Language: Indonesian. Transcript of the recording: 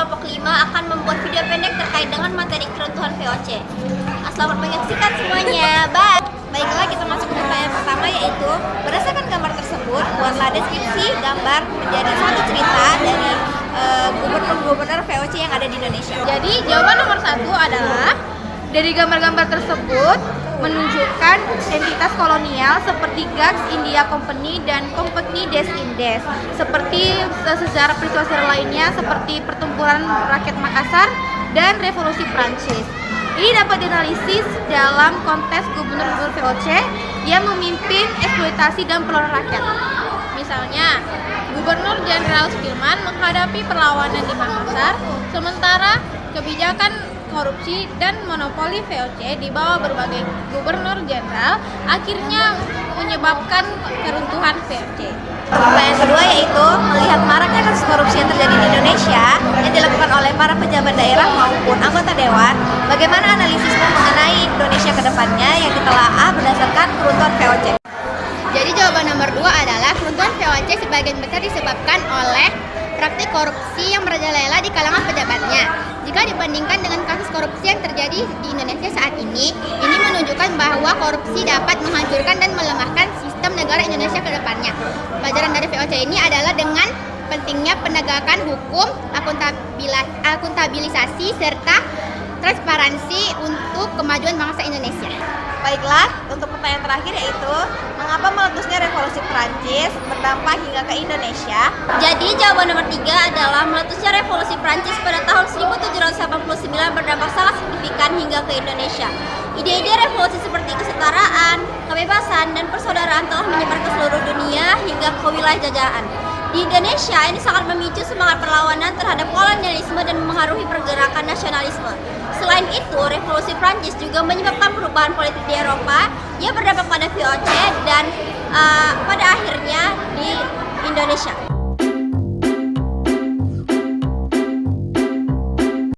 kelompok 5 akan membuat video pendek terkait dengan materi keruntuhan VOC. Selamat menyaksikan semuanya. Bye. Baiklah, kita masuk ke pertanyaan pertama, yaitu berdasarkan gambar tersebut, buatlah deskripsi gambar menjadi suatu cerita dari gubernur-gubernur VOC yang ada di Indonesia. Jadi jawaban nomor 1 adalah dari gambar-gambar tersebut menunjukkan entitas kolonial seperti Gags India Company dan Compagnie des Indes, seperti sejarah peristiwa lainnya seperti pertempuran rakyat Makassar dan revolusi Prancis. Ini dapat dianalisis dalam konteks gubernur-gubernur VOC yang memimpin eksploitasi dan perlawanan rakyat. Misalnya, Gubernur Jenderal Sudirman menghadapi perlawanan di Makassar, sementara kebijakan korupsi dan monopoli VOC di bawah berbagai gubernur jenderal akhirnya menyebabkan keruntuhan VOC. Pertanyaan kedua, yaitu melihat maraknya kasus korupsi yang terjadi di Indonesia yang dilakukan oleh para pejabat daerah maupun anggota dewan, bagaimana analisismu mengenai Indonesia ke depannya yang ditelaah berdasarkan keruntuhan VOC? Jadi jawaban nomor 2 adalah keruntuhan VOC sebagian besar disebabkan oleh praktik korupsi yang merajalela di kalangan pejabatnya. Jika dibandingkan dengan kasus korupsi yang terjadi di Indonesia saat ini menunjukkan bahwa korupsi dapat menghancurkan dan melemahkan sistem negara Indonesia ke depannya. Pelajaran dari VOC ini adalah dengan pentingnya penegakan hukum, akuntabilisasi, serta transparansi untuk kemajuan bangsa Indonesia. Baiklah, untuk pertanyaan terakhir, yaitu mengapa meletusnya revolusi Prancis berdampak hingga ke Indonesia? Jadi jawaban nomor 3 adalah meletusnya revolusi Prancis pada tahun 1789 berdampak sangat signifikan hingga ke Indonesia. Ide-ide revolusi seperti kesetaraan, kebebasan, dan persaudaraan telah menyebar ke seluruh dunia hingga ke wilayah jajahan. Di Indonesia, ini sangat memicu semangat perlawanan terhadap kolonialisme dan mempengaruhi pergerakan nasionalisme. Selain itu, revolusi Prancis juga menyebabkan perubahan politik di Eropa yang berdampak pada VOC dan pada akhirnya di Indonesia.